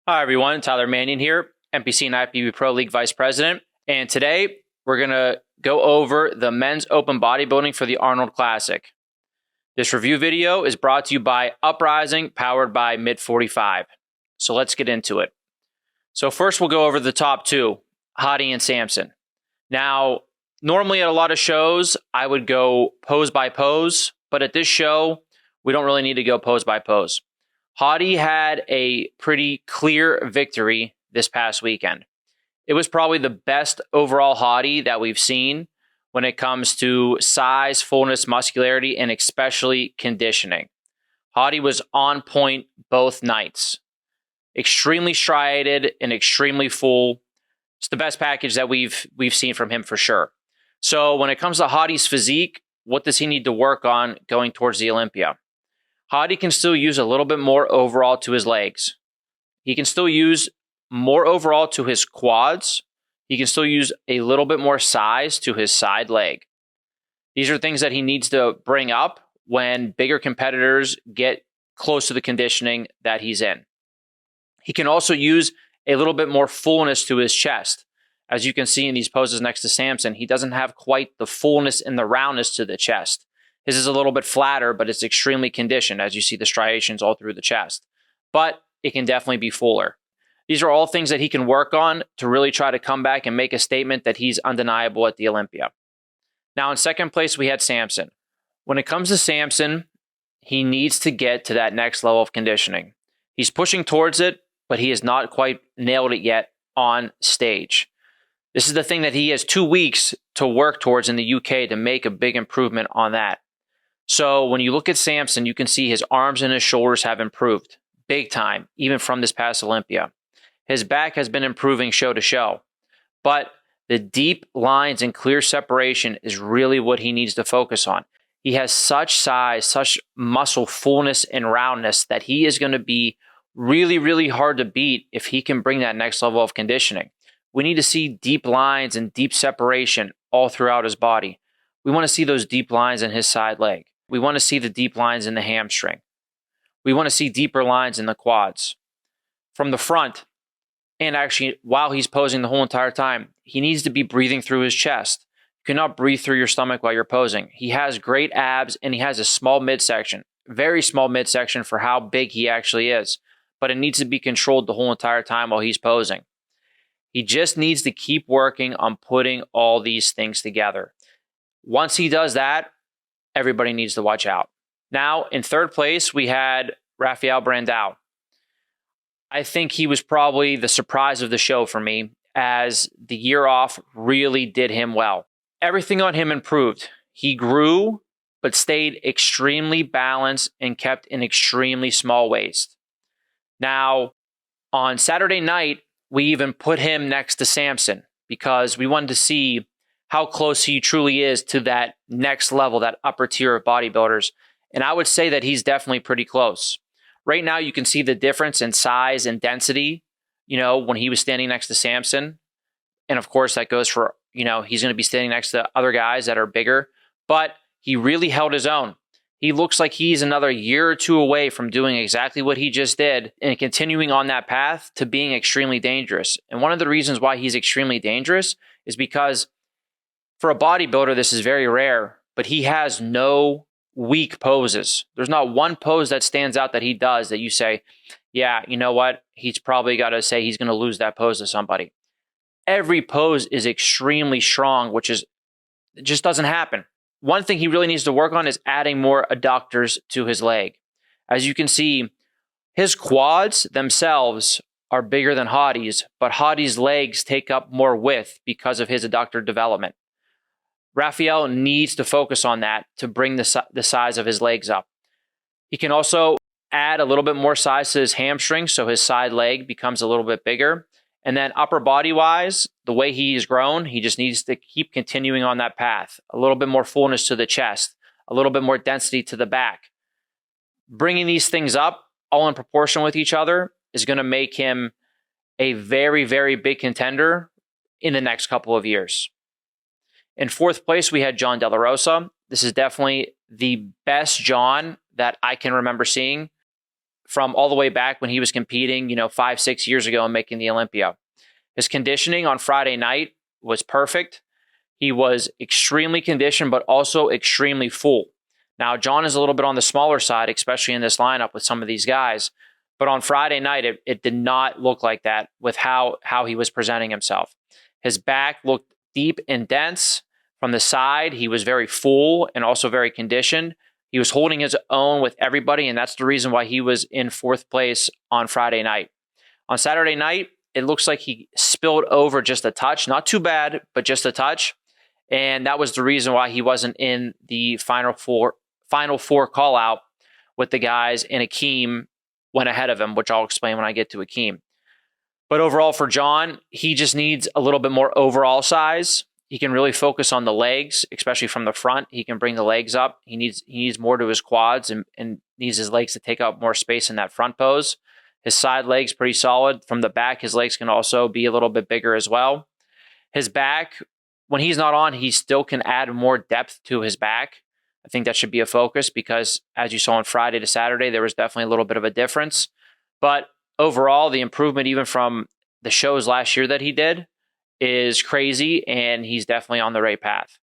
Hi, everyone. Tyler Mannion here, NPC and IFBB Pro League Vice President. And today we're going to go over the men's open bodybuilding for the Arnold Classic. This review video is brought to you by Uprising, powered by Mid45. So let's get into it. So first we'll go over the top two, Hadi and Samson. Now, normally at a lot of shows, I would go pose by pose, but at this show, we don't really need to go pose by pose. Hadi had a pretty clear victory this past weekend. It was probably the best overall Hadi that we've seen when it comes to size, fullness, muscularity, and especially conditioning. Hadi was on point both nights. Extremely striated and extremely full. It's the best package that we've seen from him for sure. So when it comes to Hadi's physique, what does he need to work on going towards the Olympia? Hadi can still use a little bit more overall to his legs. He can still use more overall to his quads. He can still use a little bit more size to his side leg. These are things that he needs to bring up when bigger competitors get close to the conditioning that he's in. He can also use a little bit more fullness to his chest. As you can see in these poses next to Samson, he doesn't have quite the fullness and the roundness to the chest. His is a little bit flatter, but it's extremely conditioned, as you see the striations all through the chest. But it can definitely be fuller. These are all things that he can work on to really try to come back and make a statement that he's undeniable at the Olympia. Now, in second place, we had Samson. When it comes to Samson, he needs to get to that next level of conditioning. He's pushing towards it, but he has not quite nailed it yet on stage. This is the thing that he has 2 weeks to work towards in the UK to make a big improvement on that. So when you look at Samson, you can see his arms and his shoulders have improved big time, even from this past Olympia. His back has been improving show to show, but the deep lines and clear separation is really what he needs to focus on. He has such size, such muscle fullness and roundness that he is going to be really, really hard to beat if he can bring that next level of conditioning. We need to see deep lines and deep separation all throughout his body. We want to see those deep lines in his side leg. We want to see the deep lines in the hamstring. We want to see deeper lines in the quads. From the front, and actually while he's posing the whole entire time, he needs to be breathing through his chest. You cannot breathe through your stomach while you're posing. He has great abs and he has a small midsection, very small midsection for how big he actually is, but it needs to be controlled the whole entire time while he's posing. He just needs to keep working on putting all these things together. Once he does that, everybody needs to watch out. Now, in third place, we had Rafael Brandao. I think he was probably the surprise of the show for me, as the year off really did him well. Everything on him improved. He grew, but stayed extremely balanced and kept an extremely small waist. Now, on Saturday night, we even put him next to Samson because we wanted to see how close he truly is to that next level, that upper tier of bodybuilders. And I would say that he's definitely pretty close. Right now, you can see the difference in size and density, when he was standing next to Samson. And of course, that goes for, he's going to be standing next to other guys that are bigger. But he really held his own. He looks like he's another year or two away from doing exactly what he just did and continuing on that path to being extremely dangerous. And one of the reasons why he's extremely dangerous is because for a bodybuilder, this is very rare, but he has no weak poses. There's not one pose that stands out that he does that you say, yeah, you know what? He's probably got to say he's going to lose that pose to somebody. Every pose is extremely strong, which is it just doesn't happen. One thing he really needs to work on is adding more adductors to his leg. As you can see, his quads themselves are bigger than Hadi's, but Hadi's legs take up more width because of his adductor development. Rafael needs to focus on that to bring the size of his legs up. He can also add a little bit more size to his hamstring so his side leg becomes a little bit bigger. And then upper body-wise, the way he's grown, he just needs to keep continuing on that path. A little bit more fullness to the chest, a little bit more density to the back. Bringing these things up all in proportion with each other is going to make him a very, very big contender in the next couple of years. In fourth place, we had John De La Rosa. This is definitely the best John that I can remember seeing. from all the way back when he was competing, 5-6 years ago and making the Olympia. His conditioning on Friday night was perfect. He was extremely conditioned, but also extremely full. Now, John is a little bit on the smaller side, especially in this lineup with some of these guys. But on Friday night, it did not look like that with how he was presenting himself. His back looked deep and dense. From the side, he was very full and also very conditioned. He was holding his own with everybody, and that's the reason why he was in 4th place on Friday night. On Saturday night, it looks like he spilled over just a touch. Not too bad, but just a touch. And that was the reason why he wasn't in the final four call out with the guys, and Akeem went ahead of him, which I'll explain when I get to Akeem. But overall for John, he just needs a little bit more overall size. He can really focus on the legs, especially from the front. He can bring the legs up. He needs more to his quads and needs his legs to take up more space in that front pose. His side legs pretty solid. From the back, his legs can also be a little bit bigger as well. His back, when he's not on, he still can add more depth to his back. I think that should be a focus because, as you saw on Friday to Saturday, there was definitely a little bit of a difference. But overall, the improvement even from the shows last year that he did is crazy, and he's definitely on the right path.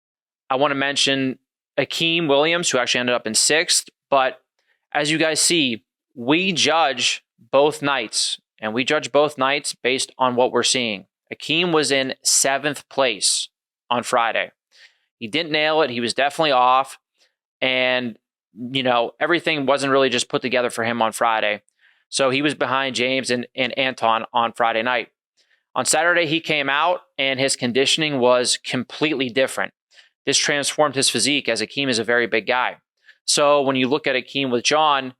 I want to mention Akeem Williams, who actually ended up in 6th. But as you guys see, we judge both nights, and we judge both nights based on what we're seeing. Akeem was in 7th place on Friday. He didn't nail it. He was definitely off. And, everything wasn't really just put together for him on Friday. So he was behind James and Anton on Friday night. On Saturday, he came out and his conditioning was completely different. This transformed his physique, as Akeem is a very big guy. So when you look at Akeem with John,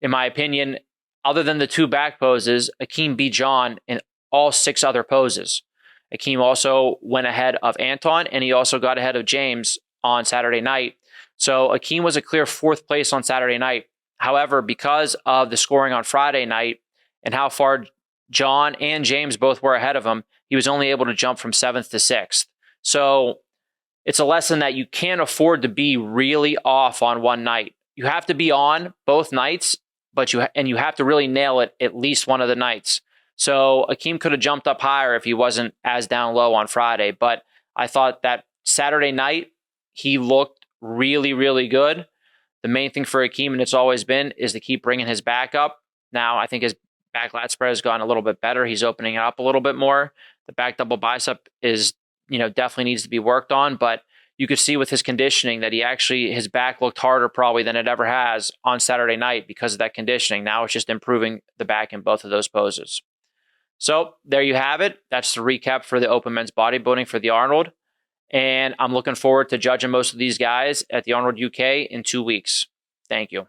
in my opinion, other than the 2 back poses, Akeem beat John in all 6 other poses. Akeem also went ahead of Anton, and he also got ahead of James on Saturday night. So Akeem was a clear 4th place on Saturday night. However, because of the scoring on Friday night and how far John and James both were ahead of him, he was only able to jump from 7th to 6th. So it's a lesson that you can't afford to be really off on one night. You have to be on both nights, but you have to really nail it at least one of the nights. So Akeem could have jumped up higher if he wasn't as down low on Friday. But I thought that Saturday night, he looked really, really good. The main thing for Akeem, and it's always been, is to keep bringing his back up. Now, I think his back lat spread has gotten a little bit better. He's opening it up a little bit more. The back double bicep is, definitely needs to be worked on, but you could see with his conditioning that his back looked harder probably than it ever has on Saturday night because of that conditioning. Now it's just improving the back in both of those poses. So there you have it. That's the recap for the Open Men's Bodybuilding for the Arnold. And I'm looking forward to judging most of these guys at the Arnold UK in 2 weeks. Thank you.